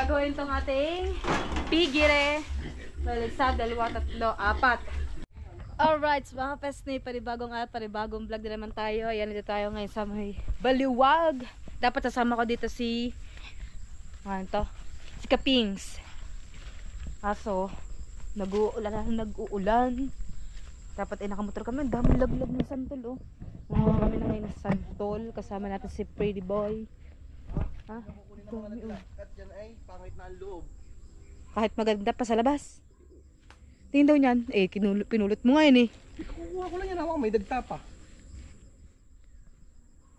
gagawin tong ating pigire. Isa, dalawa, tatlo, apat. Alright, mga pesne, panibagong vlog na naman tayo. Ayan, dito tayo ngayon sa may Baliwag. Dapat sasama ko dito si si Kapings. Aso, nag-uulan. Dapat nakamotor kami. Daming laglag ng santol, oh. Kami na ngayon ng santol. Kasama natin si Pretty Boy. Ha? Dami, oh. Yan ay pangit na ang loob. Kahit maganda pa sa labas. Tingin daw niyan. Pinulot mo ngayon, eh. Kukuha ko lang yan, hawak. May dagta pa.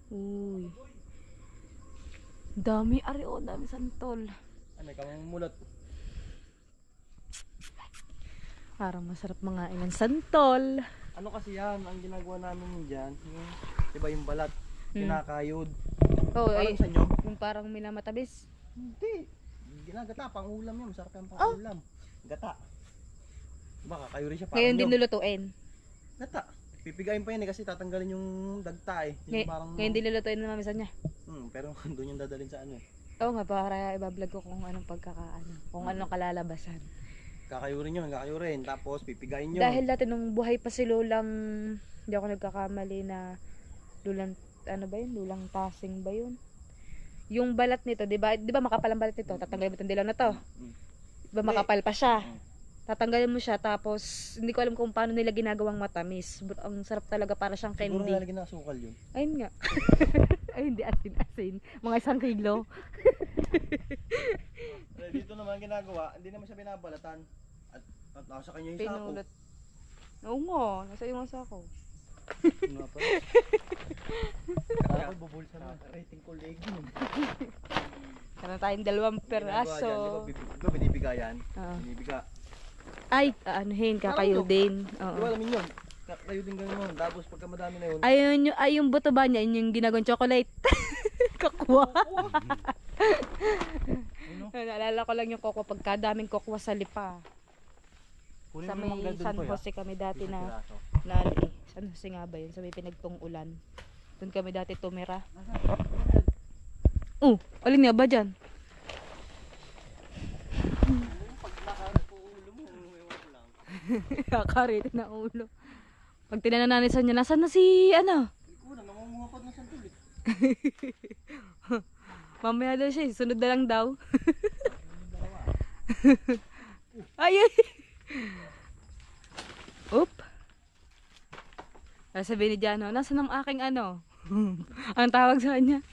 Uy. Dami, dami santol. Ay, may kamamulot. Parang masarap mga ng santol. Ano kasi yan, ang ginagawa namin dyan, diba yung balat, kinakayod. Oo, parang sa inyo? Yung parang minamatabis. Hindi. Ginagata, pang ulam yan, masarap yung pang ulam. Gata. Baka kayo rin siya parang ngayon din lulutuin. Gata. Pipigayin pa yan kasi tatanggalin yung dagta eh. Yung Ngayon din lulutuin ng mamisan niya. Pero doon yung dadalhin sa ano eh. Oo nga, para i-vlog ko kung anong kung anong kalalabasan. Kakayurin yun, kakayurin. Tapos pipigayin yun. Dahil dati nung buhay pa si Lulang, hindi ako nagkakamali na Lulang, Lulang Tasing ba yun? Yung balat nito, di ba makapal ang balat nito? Tatanggalin mo itong dilaw na to. Di ba makapal pa siya? Tatanggalin mo siya, tapos hindi ko alam kung paano nila ginagawang matamis. Ang sarap talaga, para siyang candy. Siguro nalagyan na asukal yun. Ayun nga. Ay, hindi asin. Mga 1 kilo. Dito naman ginagawa, hindi naman siya binabalatan. At nasa kanya yung pinulot. Sako. Oo nga, nasa yung sako. Nga pa. Kaya ako bubulsa na. Rating ko leg yun. Karoon tayong 2 peraso. Diba binibigayan? Binibiga. Ay, anuhin, kakayo din. Oo. Diba alamin yun? Kakayo din ganyan. Tapos pagka madami na yun. Ay, yung buto ba niya, yung ginagawang chocolate. Kakwa. Naalala ko lang yung koko pagka daming kokwa sa lipa. Sa may San Jose kami dati na San Jose nga ba yun? Sa may pinagtong ulan. Doon kami dati tumira. Alin nga ba dyan? Kakarit na ulo. Pag tinananisan niya, nasan na si Namumungapad na santol eh. Mamaya daw siya, sunod na lang daw. Ay! Oop! Sabi ni Jano, nasan ang aking ang tawag sa kanya?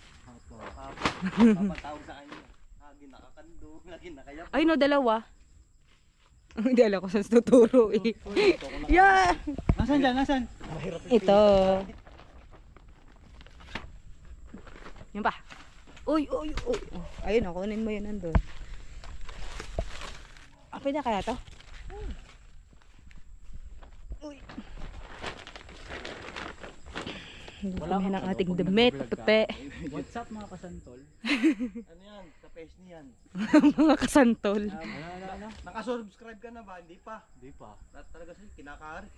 Papatawag sa kanya. Lagi nakakando, lagi nakayap. Ay no, 2. Hindi alam ko saan tuturo eh. Yeah! Nasaan dyan? Nasaan? Ito. Yan pa. Uy. Ayun, kunin mo yun nandun. Pwede na kaya to? Uy. Wala ng ating damit, puti. What's up mga kasantol? Ano yan? Kapes niyan. Mga kasantol. Naka-subscribe ka na ba? Hindi pa. Talaga sa'yo, kinakarit.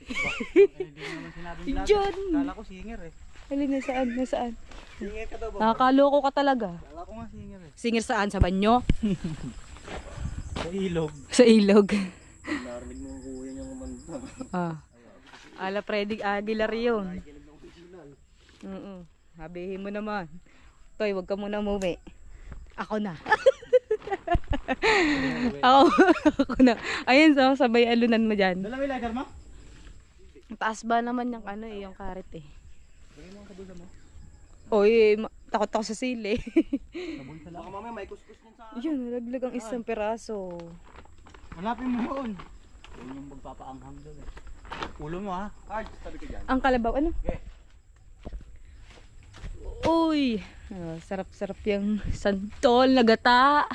Hindi naman sinabing vlog. Diyan. Kala ko singer eh. Halin, nasaan? Singer ka daw ba? Nakakaloko ka talaga. Kala ko nga singer eh. Singer saan? Sa banyo? Sa ilog. Sa ilog. Narinig mo yung kuya niyang kumanta. Ala Freddy Aguilar yun. Sabihin mo naman. Toy, wag ka muna umuwi. Ako na. Ako na. Ayun, sabay alunan mo dyan. Dala may lagar mo? Taas ba naman yung yung karet eh. Dali mo ang kabulsa mo. Oy, takot ako sa sili. Kabulsa lang. Baka mamaya may kuskus niyan sa Yun, nalaglag ang 1 peraso. Hanapin mo yun. Yun yung magpapaanghang doon eh. Ulo mo ha. Tabi ka dyan. Ang kalabaw, Okay. Uy, sarap-sarap yung santol na gata.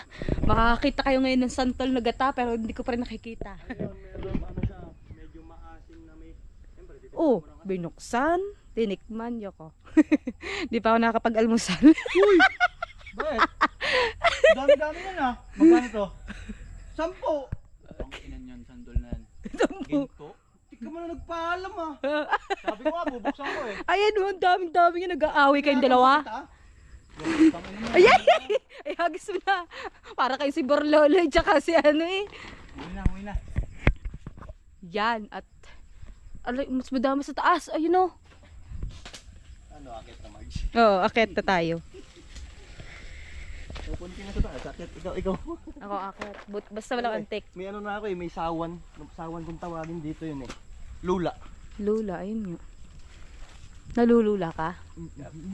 Makakakita kayo ngayon ng santol na gata pero hindi ko pa rin nakikita. Meron siya, medyo maasim na may... Binuksan, tinikman ko. Di pa ako nakakapag-almusal. Uy! Bakit? Dami-dami yan ah. Magkano to? 10! Ang inan yan, sandol na yan. 10. Ginto? Di ka man na nagpaalam ah. Sabi ko bubuksan ko eh. Ayan, ang daming-dami nga nag-aaway kayong dalawa. Ay, ay, ay! Ay, hagis mo na. Para kayo si Borlolo, tsaka si ano eh. Uwi na. Yan, at alay, mas madami sa taas. Ayun o. Ano, akit na Marge? Oo, akit na tayo. Pupunti na sa taas. Akit, ikaw. Ako akit. Basta walang antik. May ano na ako eh, may sawan. Sawan kung tawagin dito yun eh. Lula. Lula, ayun nga. Nalulula ka?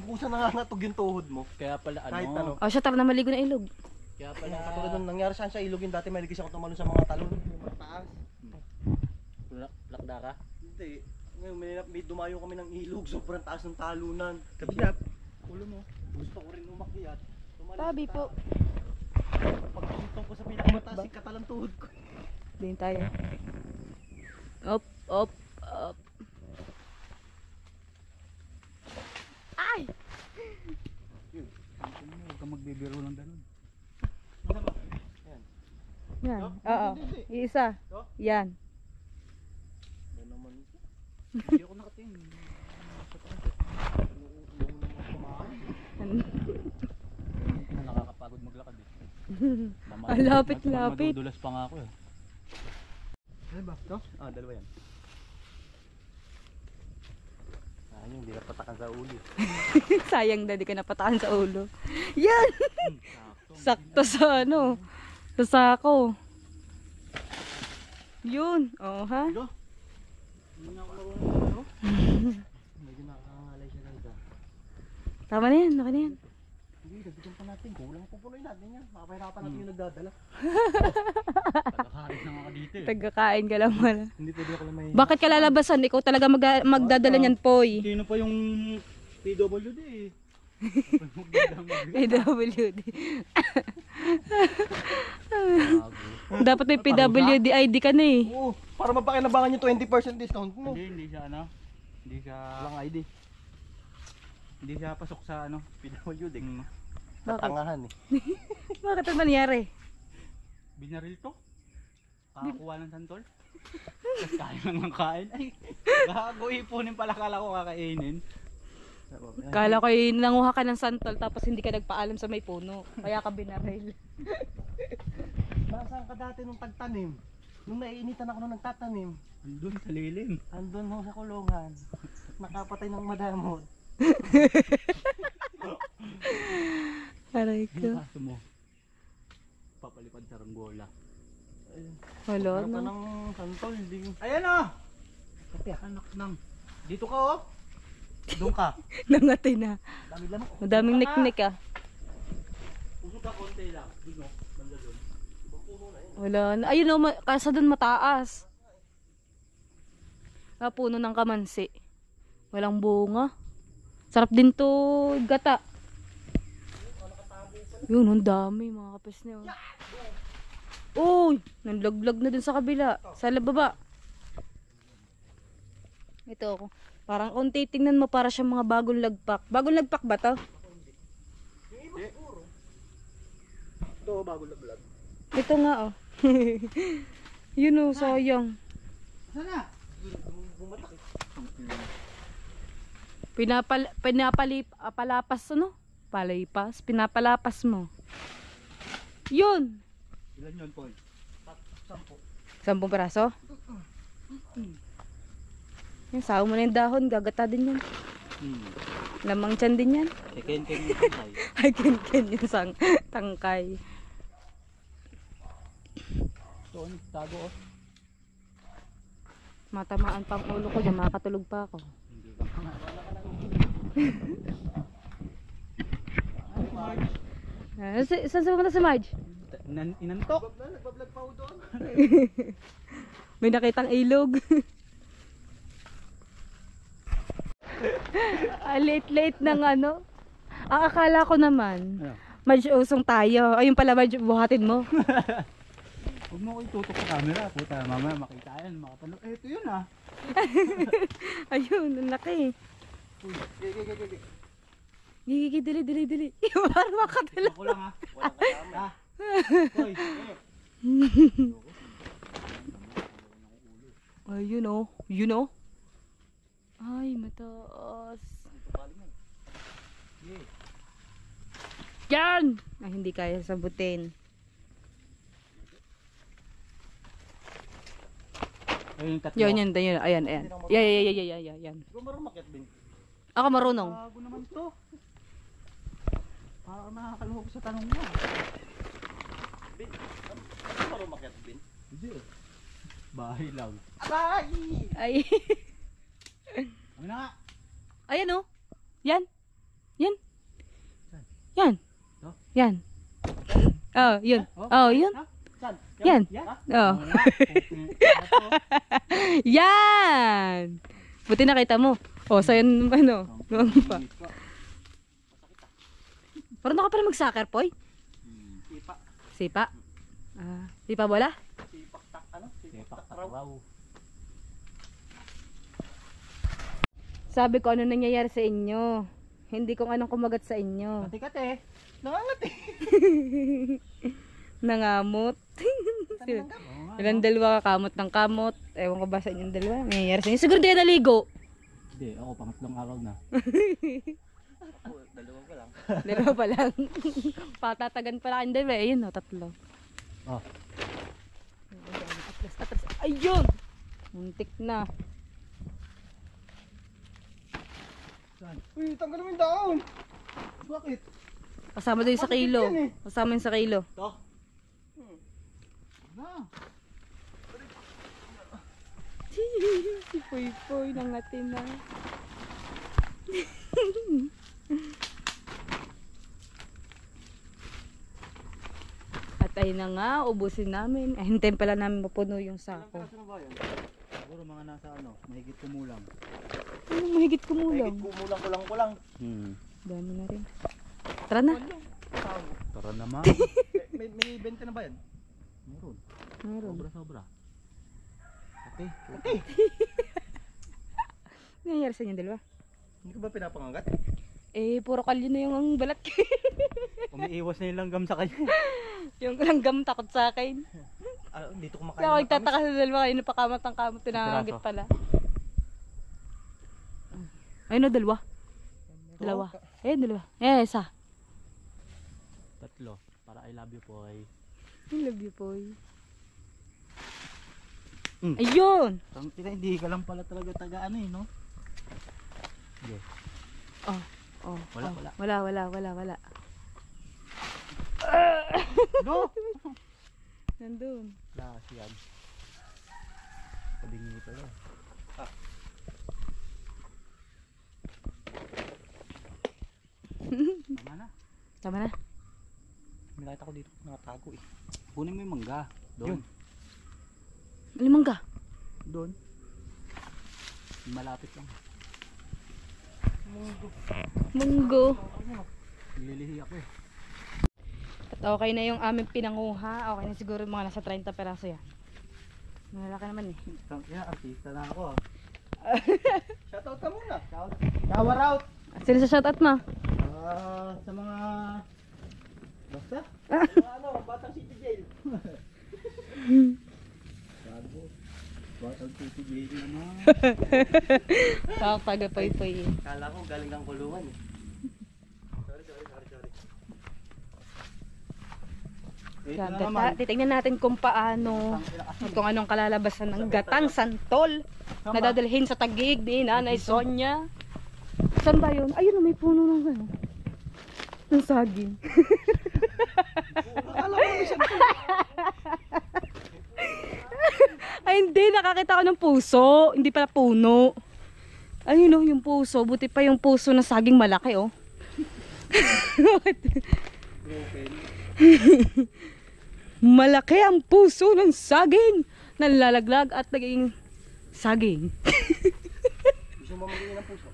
Kusa nangangatog yung tuhod mo. Kaya pala ano, Kahit ano. O siya, tara na maligo na ilog. kaya pala Katulad nung nangyari sa ilog yun dati, maligis ako tumalon sa mga talon. Yung mataas. lakda ka. Hindi. Ngayon may dumayo kami ng ilog. Sobrang taas ng talunan. Kabiyat. Ulo mo. Gusto ko rin umakyat. Tumalon sa Tabi po. taas. Pagkutong ko sa pinakamataas, sikat lang tuhod ko. Din tayo. Up, up, up. Ay! Huwag kang magbibiro ng ganun. Ano ba? Yan. Yan. No? Oo. Hindi. Isa. No? Yan. Ano naman ito? Hindi ako nakatingin. Nakakapagod maglakad eh. Ang lapit-lapit. Madudulas pa nga ako eh. Ano ba? Ito? Ah, dalawa yan. Ayun, hindi napatakan sa uli. Sayang na di ka napatakan sa ulo. Yan! Sakto sa ano. Sa sako. Yun. Oh, ha? Ito? Hindi na ako marunong ano? Medyo nakakangalay siya guys ah. Tama na yan. Naka na yan. Hindi, dagdagan pa natin. Kulang pupunoy natin yan. Makapahirapan natin yung nagdadala. Tagakarit na nga ka dito eh. Tagakain ka lang wala. Hindi pwede ako lang may... Bakit ka lalabasan? Ikaw talaga magdadala niyan, Poy. Sino pa yung PWD eh? PWD. Dapat may PWD ID ka na eh. Oo, para mapakinabangan yung 20% discount mo. Hindi siya ano. Hindi siya Walang ID. hindi siya pasok sa ano. PWD. Bakit? Tatangahan eh. Bakit ang nangyari? Binaril to. Kakakuha ng santol. Tapos kain lang ng kain. Ay, gago ipunin pala kala ko kakainin. Kala ko nanguha ka ng santol tapos hindi ka nagpaalam sa may puno. Kaya ka binaril. Nasaan ka dati nung tagtanim? Nung naiinitan ako nung nagtatanim, Andun sa lilim. andun ho sa kulungan. Nakapatay ng madamot. Aray Ano ko. kaso mo? Papalipad sa ranggola. Wala Ano ka na. ng santol? Hindi. Ayan ah! Kape. Anak nang. Dito ka oh. Doon ka. Nangati na. Dami lamok. Madaming niknik ah. Usog ka konti lang. Doon o. Banda doon. Wala na. Ayun o, kasa doon mataas. Puno ng kamansi. Walang bunga. Sarap din to gata. Yun, ang dami mga kapis niya. Uy, nanlaglag na dun sa kabila. Sa baba. Ito, parang kung titingnan mo para siya mga bagong lagpak. Bagong lagpak ba to? Ito bago laglag. Ito nga oh. Yun oh, sayang. Sana? Bumatak eh. Palapas ano? Pinapalapas mo. Yun. Ilan yun, Paul? 10 peraso? Yan, sawa mo na yung dahon, gagata din yan. Lamang tiyan din yan. Ken yung tangkay. Ay, ken yung tangkay. Ito, tago oh. Matamaan pang ulo ko dyan, makakatulog pa ako. Hindi ka pa nga. Saan sa mga si Marge? Inantok. Nagbablog pa ako doon. May nakitang ilog. Late ng ano. Ang akala ko naman, Ano? Marge, usong tayo. Ayun pala, Marge, buhatin mo. Huwag mo ko itutok sa camera. Puta, mamaya makita yan. Makapanood. Eh, ito yun ah. Ayun, ang laki. Gigi. Gigi, dili. Parang makadala. Ako lang ah. Walang kasama. Ah. Hoy. Ayun oh. Yun oh. Ay, mataas. Yan! Ay, hindi kaya sabutin. Ayun yung tatlo. Yan. Ayan. Yan. Ikaw marunong makyat, Bin. Ako marunong. Bago naman to. Parang nakakaluhog sa tanong mo. Bin, ano marunong makyat, Bin? Hindi eh. Bahay lang. Aray! Ay. Kami na nga. Ayan oh. Yan. Yan. Saan? Yan. To? Yan. Oh, yun. Oh, yun. Ha? Saan? Yan. Yan? Oh. Oo nga. Ito. Yan. Buti nakita mo. Oh, so yun ano. Doon pa. Marunong ka pala mag-soccer, Poy? Sipa. Sipa. Sipa bola? Sipak tak, ano? Sipak Sepak tak raw. takraw. Sabi ko ano nangyayari sa inyo. Hindi kung anong kumagat sa inyo. Kati-kati. Nangangat eh. Nangamot. Oo nga, Ilang no? dalawa kamot ng kamot. Ewan ko ba sa inyong dalawa. Nangyayari sa inyo. Siguro di ka naligo. Hindi, ako pangatlong araw na. Oh, dalawa pa lang. Dalawa pa lang. Patatagan pala kayong dalawa. Ayun o, 3. Oh. Atras. Ayun! Muntik na. Saan? Uy, tanggalin mo yung daon. Bakit? Kasama din sa kilo. Kasama yun sa kilo. To. Na. Si Poy nangatin na. At ayun na nga, ubusin namin. Hintayin pala namin mapuno yung Ilang sako. piraso na ba yan? Siguro mga nasa ano, mahigit kumulang. Ano, mahigit kumulang. Higit kumulang ko lang. Dami na rin. Tara na. Tara naman. May benta na ba yan? Meron. Meron. Sobra. Okay. Okay. Nangyayari sa inyo dalawa? Hindi ko ba pinapangagat? Eh, puro kalyo na yung ang balat. Umiiwas na yung langgam sa kanya. Yung langgam takot sa akin. Dito ko Kaya ako nagtataka sa dalawa kayo na pakamot ng kamot. Tinangagit Piraso. pala. Ayun na, dalawa. Dalawa. Dalawa. Isa. 3. Para I love you po ay. I love you, Poy. Mm. Ayun! Hindi ka lang pala talaga taga ano eh, no? Okay. Oh, Wala. wala. Go! Nandun. Lakas yan. Pabingi pala. Tama na. Tama na. May nakita ko dito nakatago eh. Kunin mo yung mangga. Doon. Limang ka. Doon. Malapit lang. Munggo. Nililihi ako eh. At okay na yung aming pinanguha. Okay na siguro mga nasa 30 peraso yan. Malalaki naman eh. Kaya artista na ako ah. Shoutout ka muna. Shower out! Sino sa shoutout mo? Sa mga... Basta? Batang City Jail. Bago. Batang City Jail naman. Pagpagapay-pay. Kala ko galing ng kulungan eh. Sorry. Ito na naman. Titignan natin kung paano, kung anong kalalabasan ng gatang santol na dadalhin sa Taguig ni Nanay Sonia. Saan ba yun? Ayun, may puno ng ano. Ng saging. Akala ko may santol. Ay hindi, nakakita ko ng puso. Hindi pala puno. Ayun oh, yung puso. Buti pa yung puso ng saging malaki oh. Malaki ang puso ng saging. Nalalaglag at naging saging. Gusto mo mamili ng puso?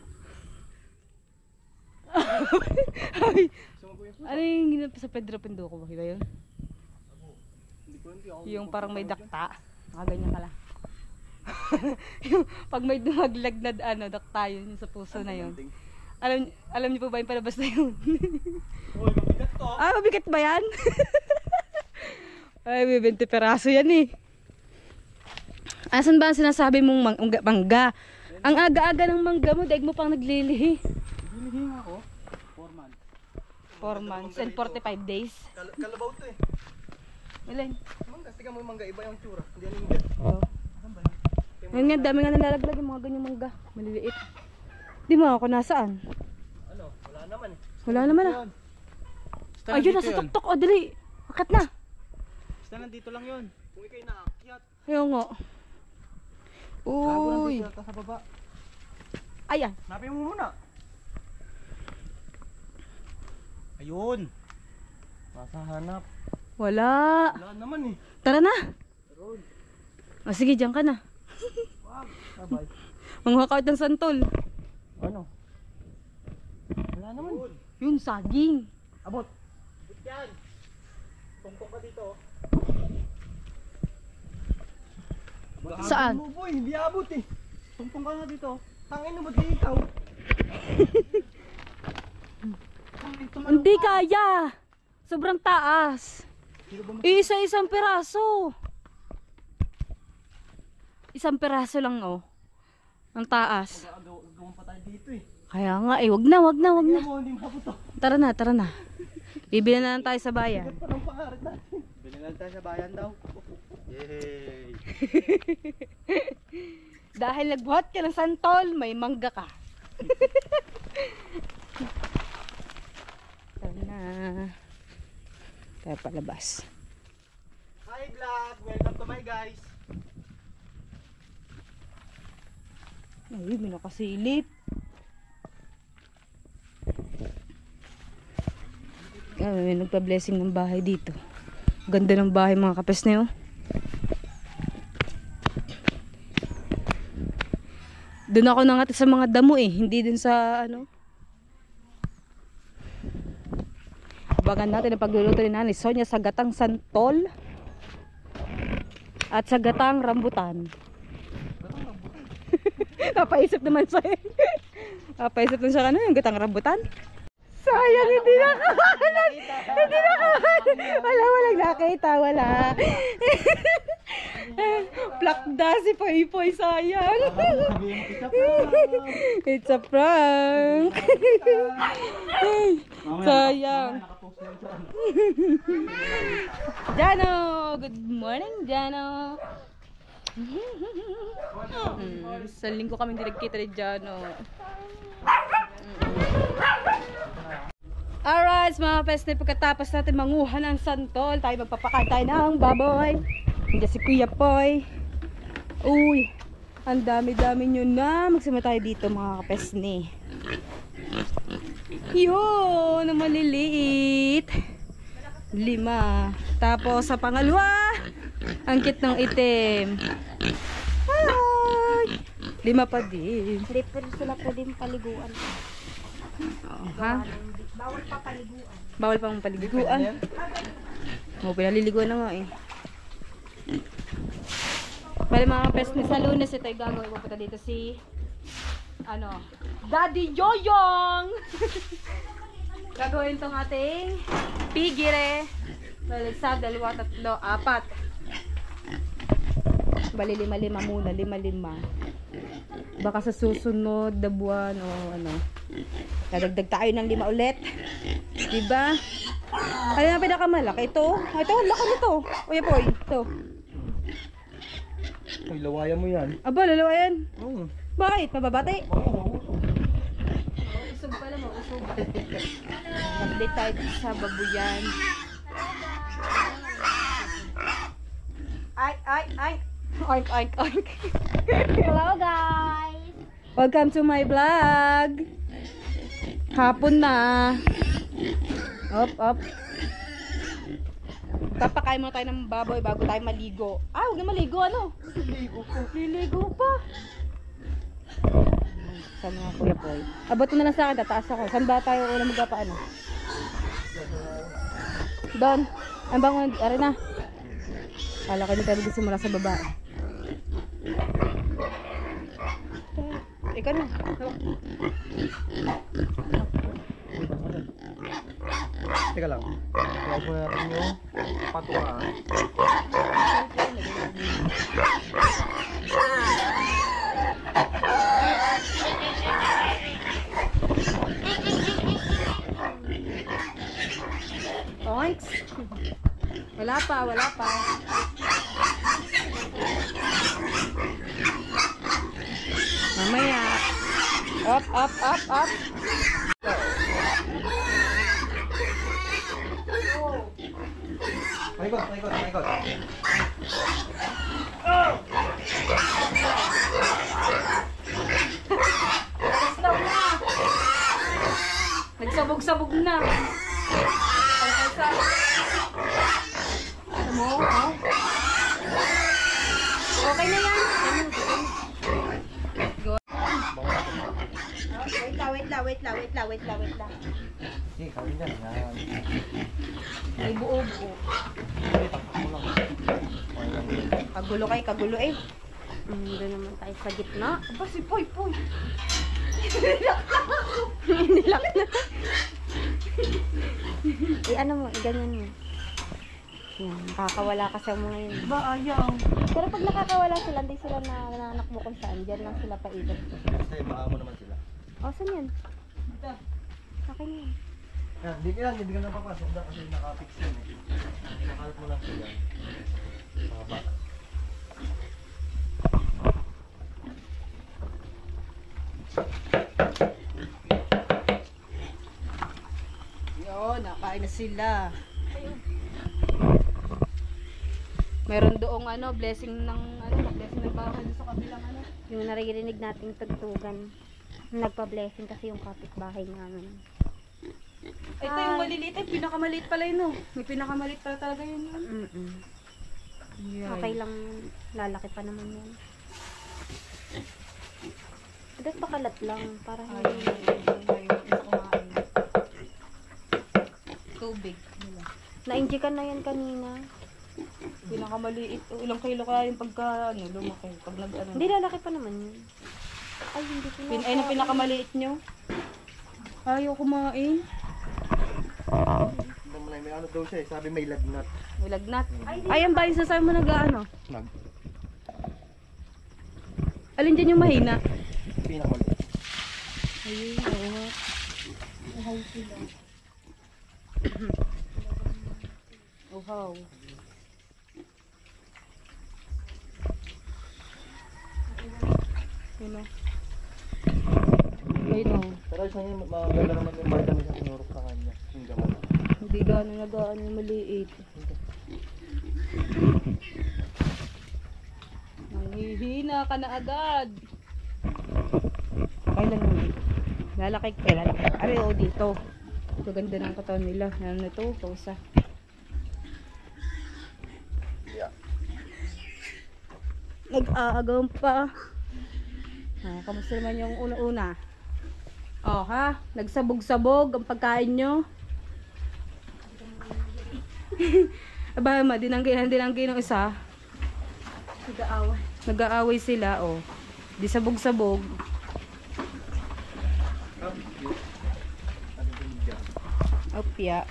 Ay, Gusto mo po yung puso? ano yung ginap sa Pedro Pendoco ba? Iba yun? Hindi ako. Yung parang may dakta. Nakaganyan ka lang. Yung pag may dumaglag na dakta yun, yung sa puso na yun. Alam niyo po ba yung palabas na yun? Uy, mabigat to. Mabigat ba yan? Ay, may 20 peraso yan eh. Asan ba ang sinasabi mong mangga? Ang aga-aga ng mangga mo, daig mo pang naglilihi. Nililihi nga ako. 4 months. 4 months and 45 days. Kalabaw to eh. Ilan? Mangga, tingnan mo yung mangga, iba yung tsura. Hindi yan yung Oo. Ayun nga, dami nga nalalaglag yung mga ganyang mangga. Maliliit. Di mo ako nasaan? ano, wala naman eh. Wala naman ah. Basta Ayun, nandito nasa yun. tuktok. O, dali. Akat na. Basta nandito lang yun. Kung ikaw'y naakyat, Ayun nga. gago Uy. nandito yata sa baba. Ayan. Hanapin mo muna. Ayun. Masa hanap. Wala. Wala naman eh. Tara na. Road. O, sige, dyan ka na. Wag. Sabay. Manghakawit ng santol. Ano? Wala naman. Yung saging. Abot. Abot yan. Tungkong ka dito. Saan? Mo boy, hindi abot eh. Tungkong ka nga dito. Tangin na ba't ikaw? Hindi kaya. Sobrang taas. Isa-isang piraso. Isang piraso lang oh. Ang taas. Gawin pa tayo dito eh. Kaya nga eh, wag na. Tingnan mo, hindi maabot to. Tara na. Bibili na lang tayo sa bayan. Parang pangarit natin. Binilan tayo sa bayan daw. Yay! Dahil nagbuhat ka ng santol, may mangga ka. Tara na. Tayo palabas. Hi vlog! Welcome to my guys. Ay, may nakasilip. May nagpa-blessing ng bahay dito. Ganda ng bahay mga kapes na yun. Doon ako nangati sa mga damo eh. Hindi dun sa ano. Abangan natin ang pagluluto ni Nanay Sonia sa gatang santol at sa gatang rambutan. Napaisip naman siya eh. Napaisip naman siya yung gatang rambutan. Sayang, hindi nakahanap. Hindi nakahanap. Wala, walang nakita, wala. Plakda si Poy-Poy, sayang. It's a prank. Sayang. Jano, good morning, Jano. Sa linggo kami hindi nagkita ni Jano. Alright, mga peste, pagkatapos natin manguha ng santol, tayo magpapakantay ng baboy. Nandiyan si Kuya Poy. Uy, ang dami-dami nyo na. Magsama tayo dito mga kapesne. Yun, na maliliit. 5. Tapos sa pangalawa, ang cute ng itim. Ay, 5 pa din. Hindi pero sila pwedeng paliguan. Ha? Bawal pa paliguan. Bawal pang paliguan. O, pinaliliguan na nga eh. Bali mga kapes, sa Lunes ito ay gagawin. Pupunta dito si Daddy Yoyong. Gagawin tong ating pigire. Bali sa 2, 3, 4. Bali 5 muna, 5. Baka sa susunod na buwan o dadagdag tayo ng 5 ulit. Diba? Ano na pinakamalaki? Ito? Ito, laki nito. Kuya Poy, ito. Uy, lawayan mo yan. Aba, lalawayan. Oo. Bakit? Mababati? Oo. Usog pala mo, usog. Update tayo sa babuyan. Ay. Oink. Hello guys! Welcome to my vlog. Hapon na. Up. Papakain muna tayo ng baboy bago tayo maligo. Huwag na maligo, Liligo pa. Saan nga Kuya Poy? Abot mo na lang sa akin, tataas ako. Saan ba tayo una magpapaano? Doon. Ang bangon, ari na. Kala ko tayo magsimula sa baba. Ikaw na. Teka lang. Huwag mo natin yung patungan. pa, wala pa. Mamaya. Up, up, up, up. Paikot, paikot, paikot. Stop na. Nagsabog-sabog na. Ano mo? Oh. Okay na yan. Go. Wait lang. Sige, kawin na. Yan. Ay, buo-buo. Sige, takpak mo lang. Okay lang yun. Kagulo eh. Doon naman tayo sa gitna. Aba, si Poy. Nilak na. Ano mo, ganyan mo. Yan, nakakawala kasi ang mga yun. Ba, ayaw. Pero pag nakakawala sila, hindi sila nananak mo kung saan. Diyan lang sila paikot. Basta baka mo naman sila. O, saan yan? Sa akin yan. Yan, hindi ka napapasok na kasi nakafix yun eh. Nakalat mo lang sila. Mga bata. Yun, nakain na sila. Meron doong blessing ng blessing ng bahay doon sa kabilang Yung naririnig nating tugtugan. Nagpa-blessing kasi yung kapitbahay namin. Ito yung maliliit, pinakamaliit pala yun, no? May pinakamaliit pala talaga yun. Okay lang, lalaki pa naman yan. Dapat pakalat lang, para hindi Tubig. na-injikan na yan kanina. Pinakamaliit. Ilang kilo kaya yung pagka, lumaki. Pag Hindi, lalaki pa naman yun. Ay, hindi ko Ay, na pinakamaliit nyo. Ayaw kumain. May ano daw siya eh, sabi may lagnat. May lagnat. Ay, ang bayan sasabi mo nag-ano? Alin dyan yung mahina? Pinakamaliit. Ayun, oo. Uhaw sila. Uhaw. Yun o. Ayun o. Pero isa niya, maganda naman yung vitamin sa tinurok sa kanya. Yung gamot. Hindi gano'n nagaan yung maliit. Nanghihina ka na agad. Kailan naman? Lalaki. Ari o dito. Ito ganda ng katawan nila. Ano na ito? Pausa. Nag-aagaw pa. Kamusta naman yung una-una? Oh ha? Nagsabog-sabog ang pagkain nyo. Aba, dinanggi ng isa. Nag-aaway sila, oh. Di sabog-sabog. Opya.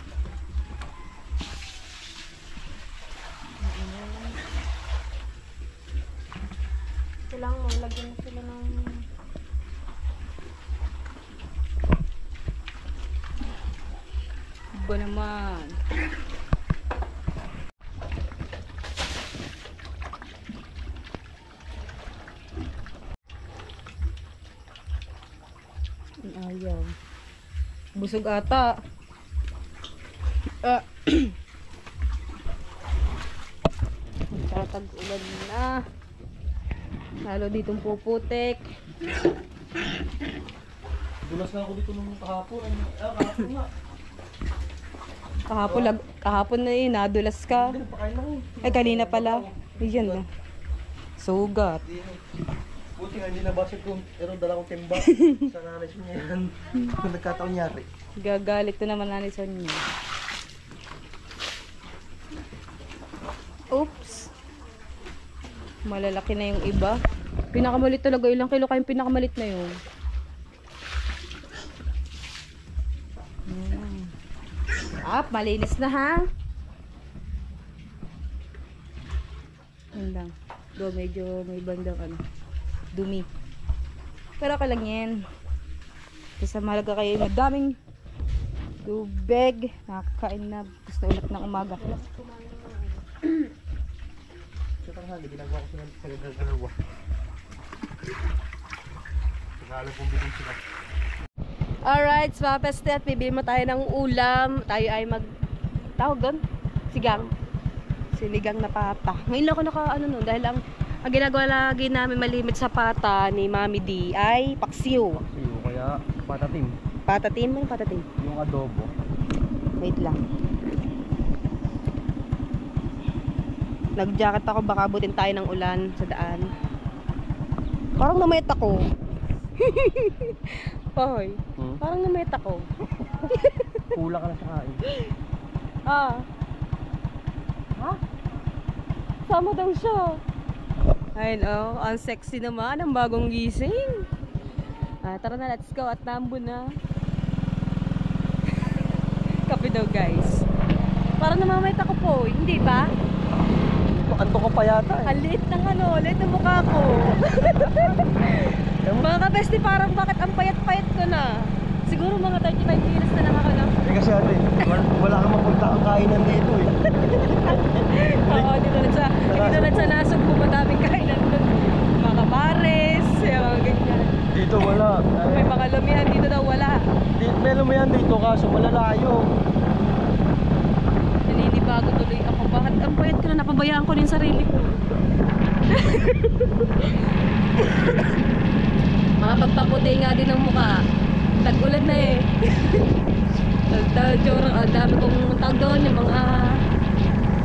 Ito lang, lagyan na sila ng... Ba naman. Ayaw. Busog ata. Magtatag-ulan na. Lalo ditong puputik. Dulas na ako dito nung kahapon. Kahapon nga. Kahapon na yun, nadulas ka. Hindi, napakain lang eh. Ay, kanina pala. Yan na. Sugat. Buti nga hindi nabasag ko. Pero dala kong timba. Sa nanay niya yan. Kung nagkataon nyari. Gagalit na naman nanay Sonia. Oops. Malalaki na yung iba. Pinakamalit talaga. Ilang kilo kayong pinakamalit na yun? Malinis na ha. Yan lang. Medyo may bandang dumi. Pero okay lang yan. Kasi mahalaga kayo madaming tubig. Nakakain na. Gusto ulit ng umaga. tanghali, ginagawa ko sila sa dalawa. Tagalog kong bitin sila. Alright, so mga pestet, bibili mo tayo ng ulam. Tayo ay tawag doon? Sigang. Sinigang na pata. Ngayon lang ako dahil ang ginagawa lagi namin malimit sa pata ni Mami D ay paksiw. Iyo, kaya patatim. Patatim? Ano patatim? Yung adobo. Wait lang. Nag-jacket ako, baka abutin tayo ng ulan sa daan. Parang namayat ako. Hoy, parang namayat ako. Kulang ka na sa kain. Ah. Ha? Sama daw siya. Ayun oh, ang sexy naman, ang bagong gising. Tara na, let's go at nambo na. Kape daw guys. Parang namamayat ako po, hindi ba? Anto ko pa yata eh. Ang liit ng liit ng mukha ko. Mga kabesti, parang bakit ang payat-payat ko na? Siguro mga 35 kilos na lang ako na. Kasi wala kang mapunta ang kainan dito eh. Oo, dito lang sa Nasog po, madaming kainan doon. Mga bares, mga ganyan. Dito wala. May mga lumihan dito daw wala. May lumayan dito kaso malalayo. Naninibago tuloy ako. Bakit ang payat ko na napabayaan ko din sarili ko? Mga pagpaputi nga din ng mukha. Tag-ulan na eh. Ang dami kong tag doon. Yung mga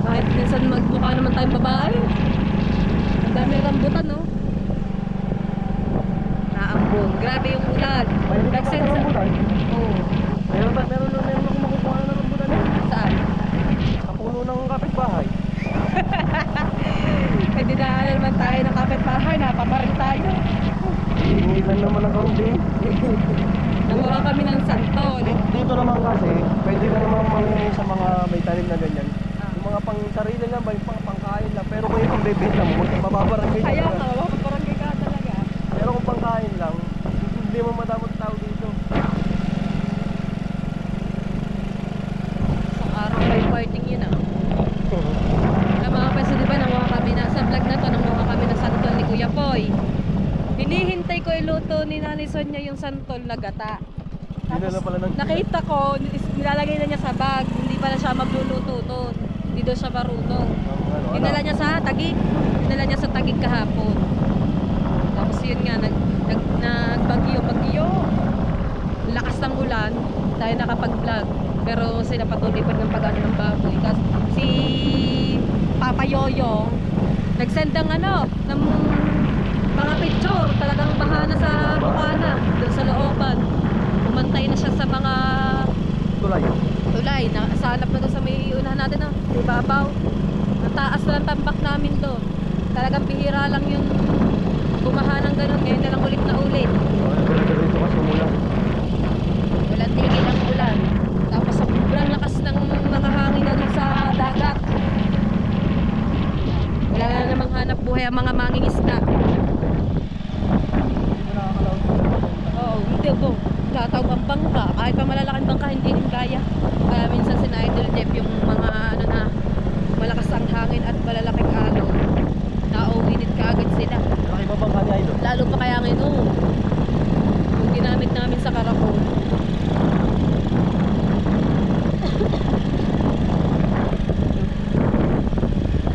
kahit minsan magmukha naman tayong babae. Ang dami ng rambutan no. Naambon. Grabe yung ulan. Nagsensa. Oo. Meron akong makukuha na ng rambutan eh. Saan? Sa puno ng kapitbahay. Hindi na naman tayo ng kapitbahay. Napaparil tayo. Hindi lang naman ang kaunti. Nanguha kami ng santol. Dito naman kasi, pwede ka naman mangingi sa mga may talim na ganyan. Yung mga pang sarili lang ba, yung pangkain lang. Pero kung yung pang bebenta mo, mababarangay ka Kaya talaga. nga, parangay ka talaga. Pero kung pangkain lang, hindi mo madamot tao dito. Isang araw kayo parting yun ah. Na mga peso, di ba, nanguha kami na, sa vlog na to, nanguha kami ng santol ni Kuya Poy. Hinihintay ko iluto ni Nanay Sonia yung santol na gata. Dinala pala ng Nakita ko, nilalagay na niya sa bag, hindi pala siya magluluto doon. Hindi daw siya marunong. Dinala niya sa Taguig. Dinala niya sa Taguig kahapon. Tapos yun nga, nagbagyo. Lakas ng ulan, tayo nakapag-vlog. Pero sila patuloy pa ng pag-ano ng baboy. Kasi si Papa Yoyo, nag-send ng ng mga picture. Talagang bahana sa bukana, doon sa looban. Umantay na siya sa mga tulay. Nasalap na doon sa may unahan natin may babaw. Ang taas na ng tambak namin doon. Talagang bihira lang yung bumaha ng ganun. Ngayon na lang ulit na ulit. Walang tigil ang ulan. Tapos sobrang lakas ng mga hangin na doon sa dagat. Wala na namang hanap buhay ang mga mangingisda. Oo, hindi po. Tataw ang bangka. Kahit pa malalaking bangka, hindi rin kaya. Kaya minsan si Idol Jeff yung mga malakas ang hangin at malalaking alon. Nauwinit kaagad sila. Laki pa bang kanya ito? Lalo pa kaya ngayon yung ginamit namin sa Karakol.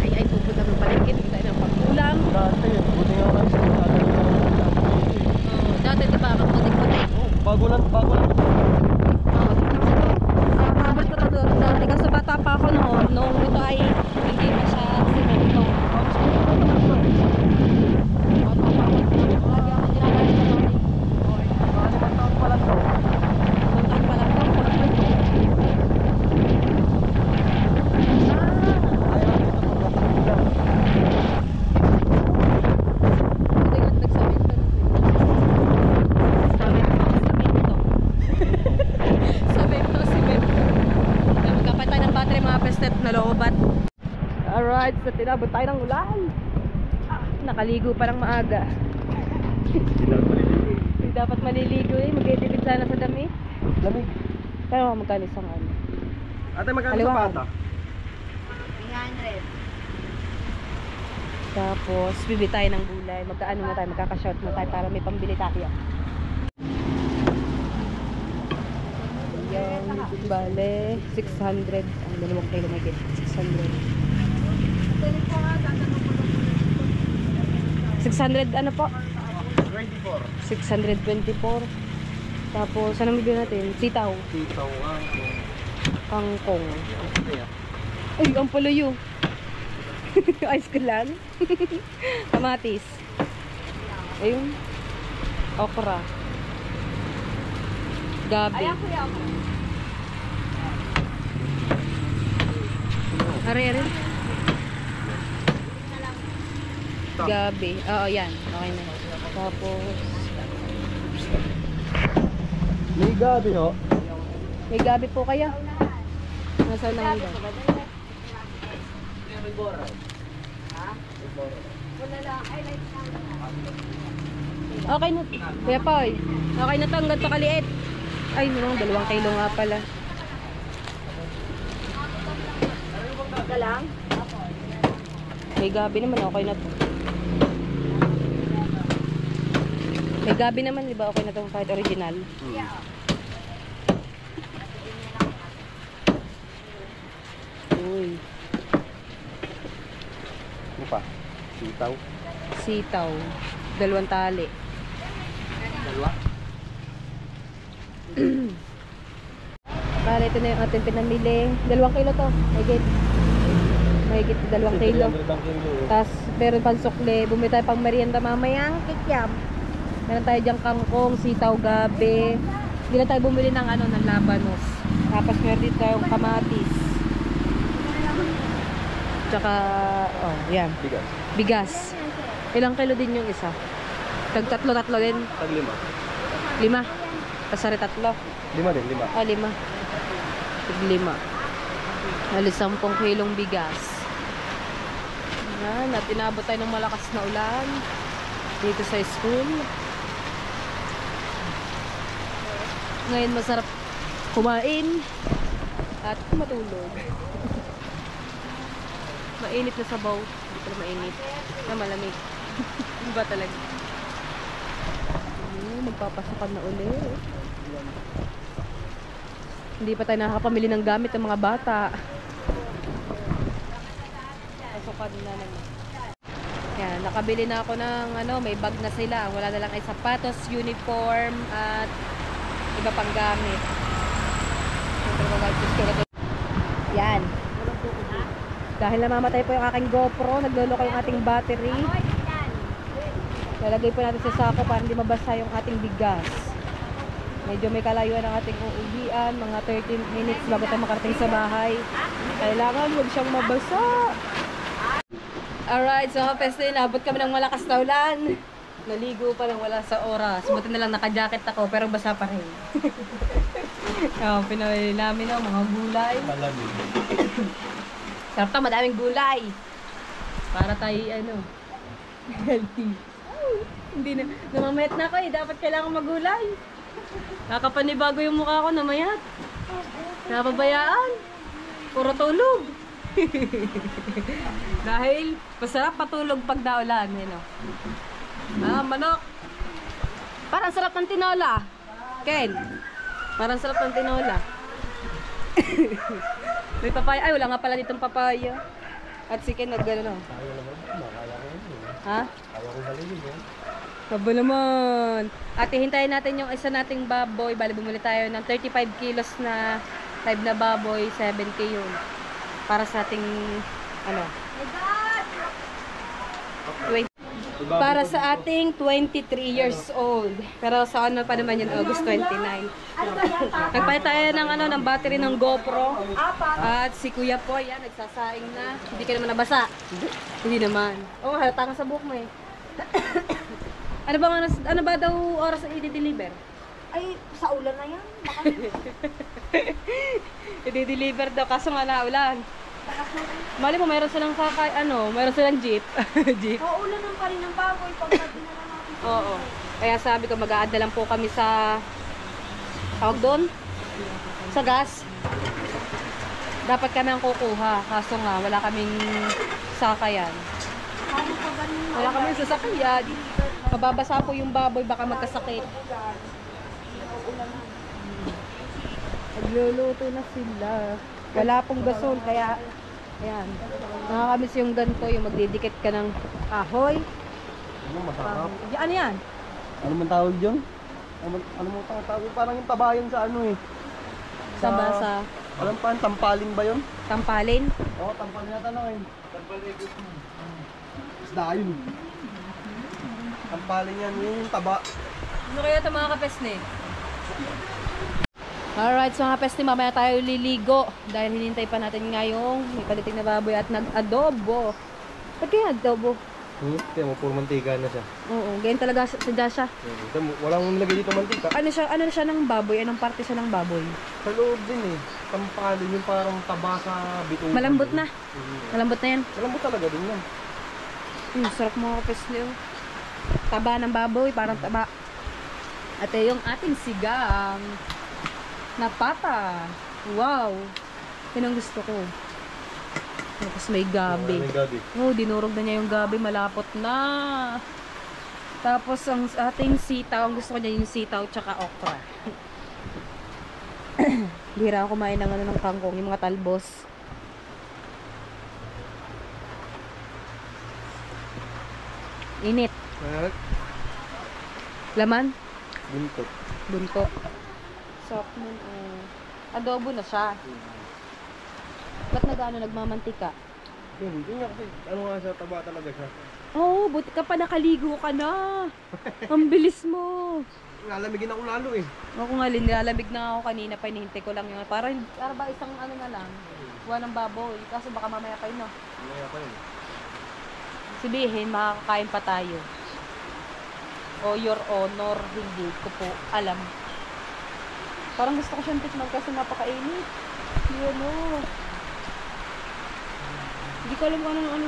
Ay, pupunta ng palengke. Hindi tayo ng pag-ulam. Dati, buti nga kayo sa mga Dati diba ang putik-putik? bago lang. Habal ko na doon dati. Kasi bata pa ako noong ito ay hindi pa siya simento. Lagi ako ginagalit ko namin. Mga 5 taon pa lang to. Puntan pa lang daw. Ayaw dito pagkakagula. Hindi nga nagsamento na Samento. Magkapay tayo ng battery mga pestet na loobat. Alright, so tinabot tayo ng ulan. Nakaligo pa lang maaga. Hindi dapat maliligo mag-edilid sana sa dami. Lamig. Pero magkano isang ano? Ate, magkano Kaliwa sa ka. pata? 300. Tapos, bibili tayo ng gulay. Magkaano mo tayo, magkaka-short mo tayo para may pambili tayo. Yung, bale, 600. Ang dalawang kilo may 600. 600 ano po? 624. Tapos, anong bibili natin? Sitaw. Sitaw ang Kangkong. Uy, ang puluyo. Ayos ko lang. Kamatis. Ayun. Okra. Gabi. Are. Gabi. Oo, yan. Okay na. Tapos, may gabi ho. may gabi po kayo. Nasa lang daw. Okay na. Kuya Poy. Okay na to. Hanggang to kaliit. Ay, naman. 2 kilo nga pala. May gabi naman. Okay na to. May gabi naman. Di ba okay na to kahit original? Uy. Ano pa? Sitaw. Sitaw. 2 tali. Dalawa. Para ito na yung ating pinamili. 2 kilo to. Mahigit 2 kilo. 300 ang kilo. Tapos meron pang sukle. Bumili tayo pang merienda mamaya. Ang kikyam. Meron tayo diyang kangkong, sitaw, gabi. Hindi na tayo bumili ng ano, ng labanos. Tapos meron dito tayong kamatis. Tsaka, oh, yan. Bigas. Bigas. Ilang kilo din yung isa? Tatlo din. Tag 5. 5. Tapos sari 3. 5 din, 5. Ah, 5. 5. Halos 10 kilong bigas. Yan, at inabot tayo ng malakas na ulan dito sa school. Ngayon masarap kumain at matulog. Mainit na sabaw. Hindi pala mainit. Na malamig. Iba talaga. Magpapasokan na ulit. Hindi pa tayo nakakapamili ng gamit ng mga bata. Pasokan na naman. Yan, nakabili na ako ng ano, may bag na sila. Wala na lang ay sapatos, uniform, at iba pang gamit. Yan. Dahil namamatay po yung aking GoPro, naglolo ko yung ating battery. Lalagay po natin sa sako para hindi mabasa yung ating bigas. Medyo may kalayuan ang ating uuwian, mga 13 minutes bago tayo makarating sa bahay. Kailangan huwag siyang mabasa. Alright, so peste, inabot kami ng malakas na ulan. Naligo pa lang, wala sa oras. Buti na lang naka-jacket ako, pero basa pa rin. Pinawili namin ng mga gulay. Malamig. Sarap to, madaming gulay. Para tayo, healthy. Hindi na, namamayat na ako eh. Dapat kailangan magulay. Nakapanibago yung mukha ko, namayat. Napabayaan. Puro tulog. Dahil, masarap patulog pag naulan. Manok. Parang sarap ng tinola. Ken, parang sarap ng tinola. May papaya. Ay, wala nga pala ditong papaya. At si Ken, nag-gano. Ha? Ayaw ko galing yun. Baba naman. At hintayin natin yung isa nating baboy. Bali, bumili tayo ng 35 kilos na live na baboy. 7K yun. Para sa ating, 20. Para sa ating 23 years old. Pero sa ano pa naman yun, August 29. Nagpalit tayo ng battery ng GoPro. At si Kuya po, yan, nagsasaing na. Hindi ka naman nabasa. Hindi naman. Oo, halata ka sa buhok mo eh. Ano ba daw oras na i-deliver? Ay, sa ulan na yan. I-deliver daw, kaso nga naulan. Mali mo, mayroon silang mayroon silang jeep. Jeep. Ulan ng pa rin ng baboy pag dinala natin. Oo. Kaya sabi ko, mag-a-add na lang po kami sa tawag doon? Sa gas. Dapat kami ang kukuha. Kaso nga, wala kaming sakayan. Paano pa Wala kami sasakyan. Mababasa po yung baboy, baka magkasakit. Nagluluto na sila. Wala pong gasol, kaya ayan. Nakakamiss yung ganito, yung magdidikit ka ng ahoy. Ano, masarap. Ano yan? Ano man tawag yun? Ano mo tawag? Parang yung tabayan sa ano eh. Sa basa. Alam pa, tampalin ba yun? Tampalin. Oo, tampalin na tanong eh. Tampalin isda yun. Tampalin yan, yun yung taba. Ano kaya ito mga kapesne? Alright, so mga kapesne, mamaya tayo liligo. Dahil hinintay pa natin ngayong may paliting na baboy at nag-adobo. Ba't kaya adobo? Kaya mo, puro mantika na siya. Oo, ganyan talaga si Dasha. Walang nilagay dito mantika. Ano siya ng baboy? Anong parte siya ng baboy? Sa loob din eh. Tampalin yung parang taba sa bituin. Malambot na. Malambot na yan. Malambot talaga din yan. Sarap mga kapesne. Taba ng baboy, parang taba. At yung ating sigang na pata. Wow! Yun ang gusto ko. Tapos may gabi. gabi. Oh, dinurog na niya yung gabi, malapot na. Tapos ang ating sitaw, ang gusto ko niya yung sitaw tsaka okra. Bihira ako kumain ng ng kangkong, yung mga talbos. Init. Laman? Buntot. Bunto. Sarap nun. Adobo na siya. Ba't nagmamantika? Hindi nga kasi, ano nga sa taba talaga siya. Oo, buti ka pa nakaligo ka na. Ang bilis mo. Lalamigin ako lalo eh. Ako nga, nilalamig na ako kanina pa, hinihintay ko lang yun. Para ba isang ano na lang, buwan ng baboy. Kaso baka mamaya kayo, no? Mamaya pa yun. Sabihin, makakakain pa tayo. O your honor, hindi ko po alam. Parang gusto ko siyang tikman kasi napakainit. Yun, no. Hindi ko alam kung anong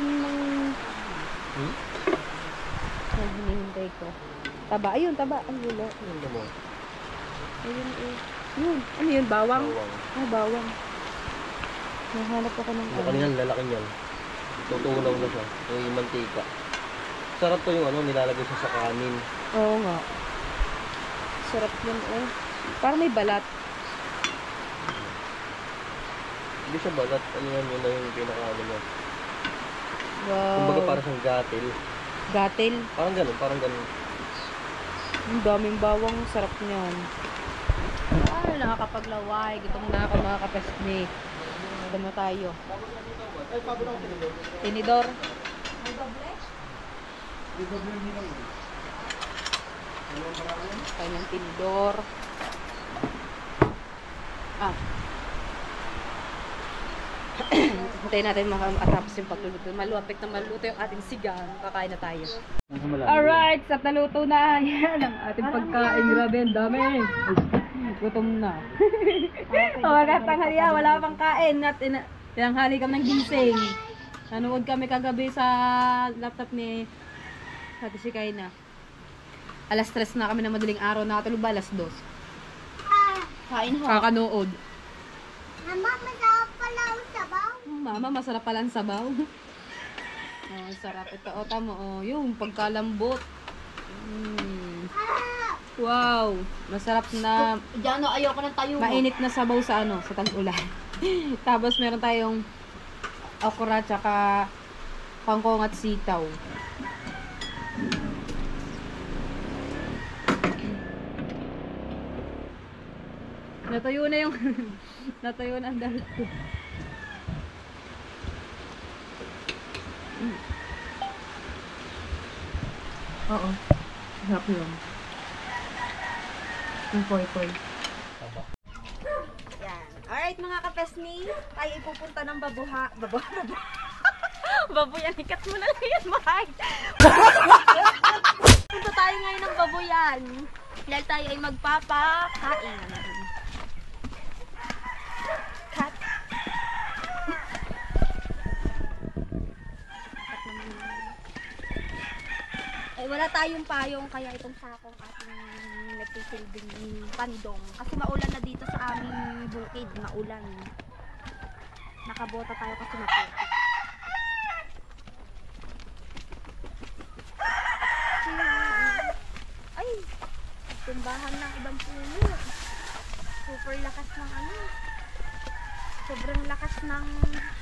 ang hinihintay ko. Taba, ayun, taba. Ang gulo. Ano mo? Ayun, yun. Ano yun, bawang? Bawang. Ah, bawang. Nahanap ako ng Yung kanina, lalaki niyan. Tutunaw na siya. Yung mantika. Sarap to yung ano, nilalagay siya sa kanin. Oo nga. Sarap yun, Parang may balat. Hindi siya balat. Ano yan, yun na yung pinakaano niya. Wow. Kumbaga para siyang gatil. Gatil. Parang ganun, parang ganun. Ang daming bawang, sarap niyan. Ay, nakakapaglaway. Gutom na ako mga kapesne. Gutom na tayo. Tinidor. Kanyang tinidor. Hintayin natin makatapos yung pagluluto. Maluapit na maluto yung ating sigang. Kakain na tayo. Alright, sa naluto na. Yan ang ating pagkain. Grabe, ang dami. Gutom na. Mga tanghaliya, wala pang kain. At tinanghali kami ng gising. Nanood kami kagabi sa laptop ni Ate Shikaina. Alas 3 na kami na madaling araw. Nakatulog ba? Alas 2. Kain ho. Kakanood. Mama, masarap pala ang sabaw. Mama, masarap pala ang sabaw. Oh, sarap. Ito, tamo. Yung pagkalambot. Wow. Masarap na. Diyan, ayoko ng tayo. Mainit na sabaw sa sa tag-ulan. Tapos meron tayong okra tsaka kangkong at sitaw. Natuyo na yung natuyo na ang dahil ko. Oo. Sarap yun. Yung poy-poy. Yan. Alright mga kapesni, tayo ipupunta ng babuyan, ikat mo na lang yan, Mike. Punta tayo ngayon ng babuyan. Dahil tayo ay magpapakain. Cut. Ay, wala tayong payong, kaya itong sakong ating nagsisilbing pandong. Kasi maulan na dito sa aming bukid, maulan. Nakabota tayo kasi maputi. Sambahan ng ibang puno. Super lakas ng ano. Sobrang lakas ng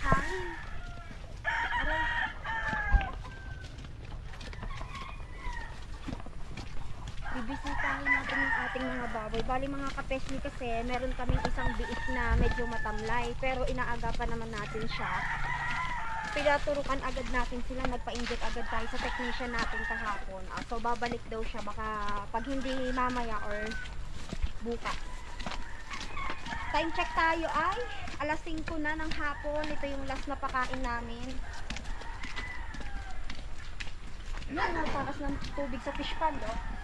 hangin. Aray. Bibisitahin natin yung ating mga baboy. Bali mga kapesli kasi, meron kaming isang biik na medyo matamlay. Pero inaagapan naman natin siya. Pinaturukan agad natin sila, nagpa-inject agad tayo sa technician natin kahapon. So babalik daw siya baka pag hindi mamaya or bukas. Time check tayo ay alas 5 na ng hapon. Ito yung last na pakain namin. Yan, takas ng tubig sa fish pond, oh.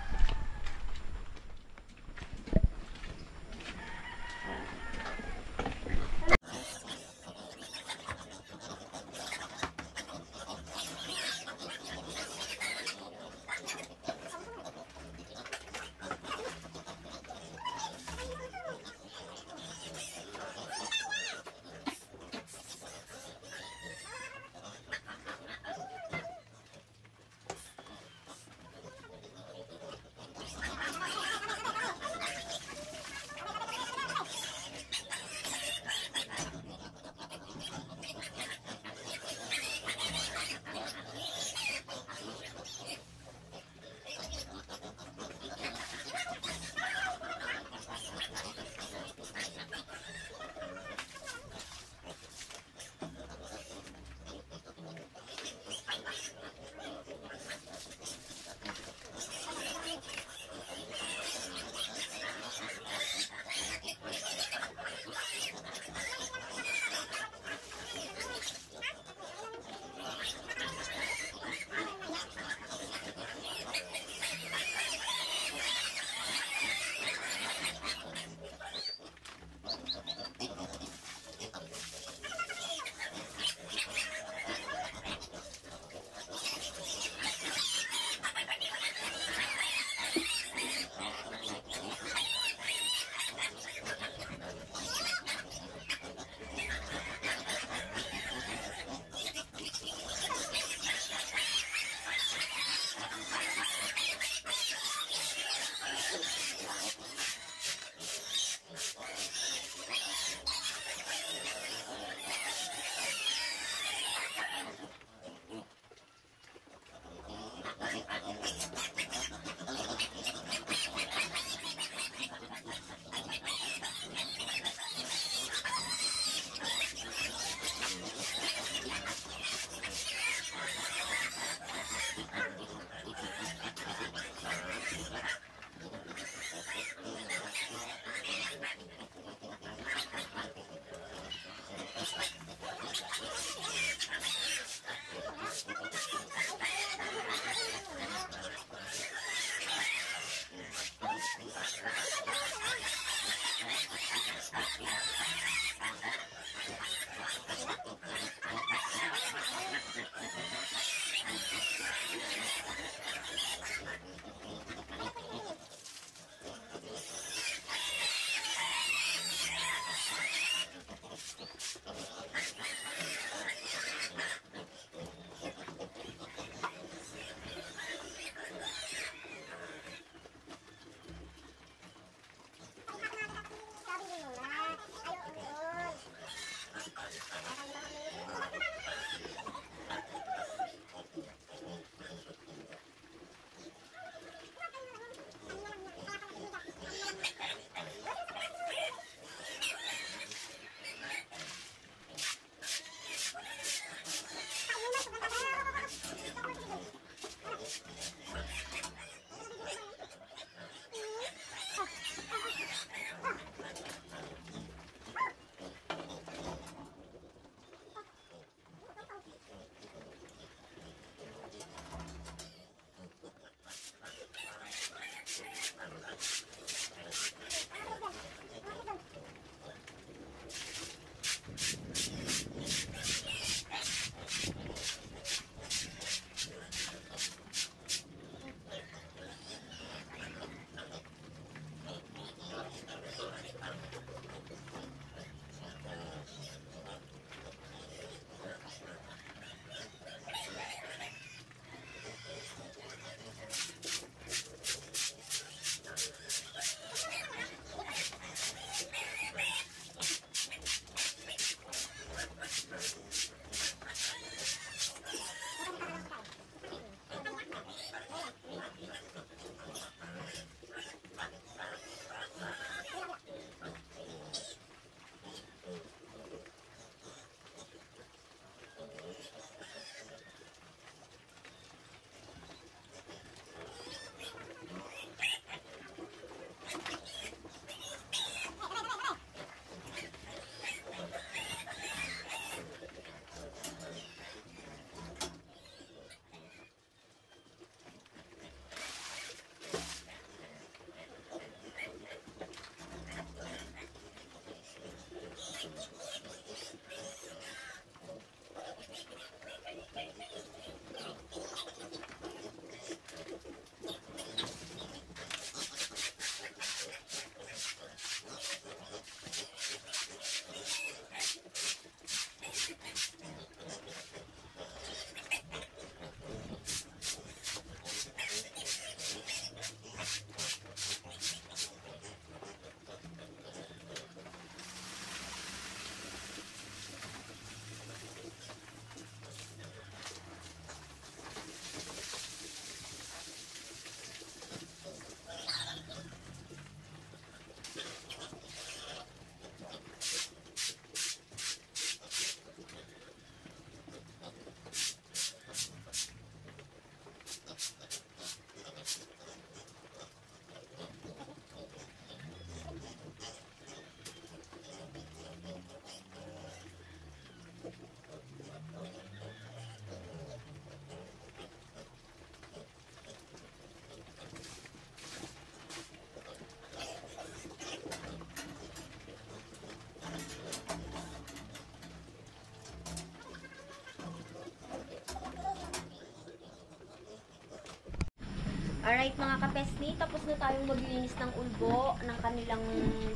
Alright mga kapesni, tapos na tayong maglinis ng ulbo ng kanilang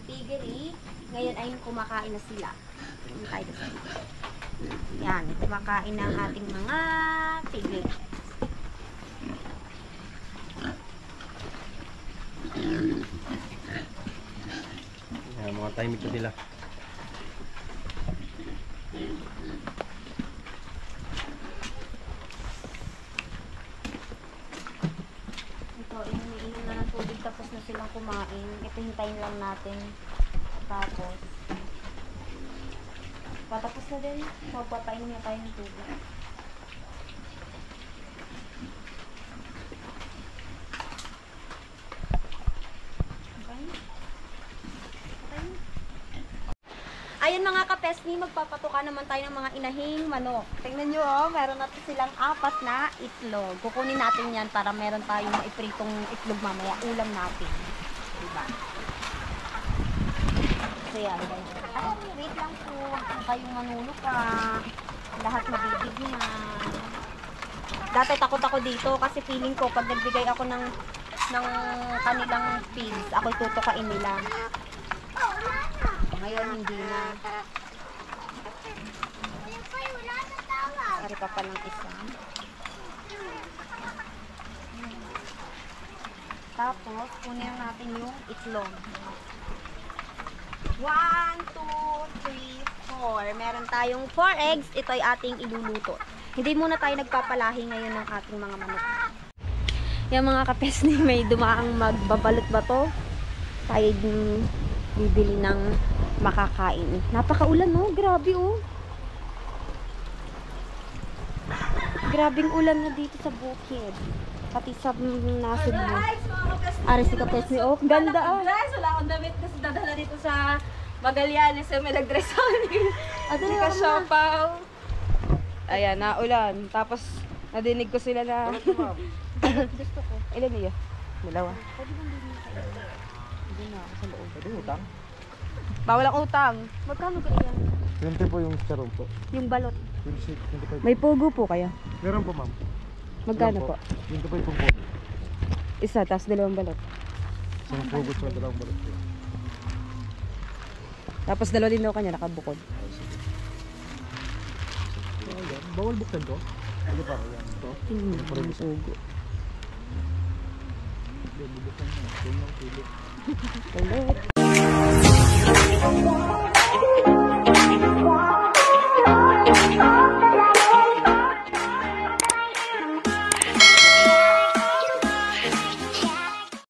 piggery. Ngayon ay kumakain na sila. Yan, kumakain na ang ating mga piggery. Yan, mga timing ko nila. Ito, iniinom na ng tubig tapos na silang kumain. Ito, hintayin lang natin. Tapos, patapos na din. Magpapainom na tayo ng tubig. Ayun mga kapesni, magpapatuka naman tayo ng mga inahing manok. Tingnan nyo oh, meron natin silang 4 na itlog. Kukunin natin yan para meron tayong maipritong itlog mamaya. Ulam natin. Diba? So yan guys. Ay, wait lang po. Huwag po kayong manuluka. Lahat mabibigyan. Dati takot ako dito kasi feeling ko pag nagbigay ako ng kanilang feeds, ako'y tutukain nila. Ngayon hindi na. Ari pa palang isa. Tapos, kunin natin yung itlog. 1, 2, 3, 4. Meron tayong 4 eggs. Ito ay ating iluluto. Hindi muna tayo nagpapalahi ngayon ng ating mga manok. Yung mga kapesni, may dumaang magbabalot ba to? Tayo bibili ng makakain. Napakaulan no? Grabe oh. Grabing ulan na dito sa bukid. Pati sa nasib mo. Aris si kapesni oh. Ganda ah. Guys, wala akong damit kasi dadala dito sa Magallanes sa may nag-dress Hindi ka siopaw. Ayan, naulan. Tapos, nadinig ko sila na... Gusto ko. Ilan niyo? Dalawa. Pwede bang bibili sa iyo? Hindi na ako sa loob. Pwede utang? Bawal ang utang. Magkano ka iyan? 20 po yung charon po. Yung balot. 25. May pugo po kayo. Meron po ma'am. Magkano po? 25 po po. Isa, tapos 2 balot. Isang pugo sa dalawang balot po. Tapos 2 din daw kanya, nakabukod. Ayan. Bawal buksan to? Ano pa? Ayan. Ito. Hindi, ang pugo. Bubuksan mo. Ito yung pili. Balot.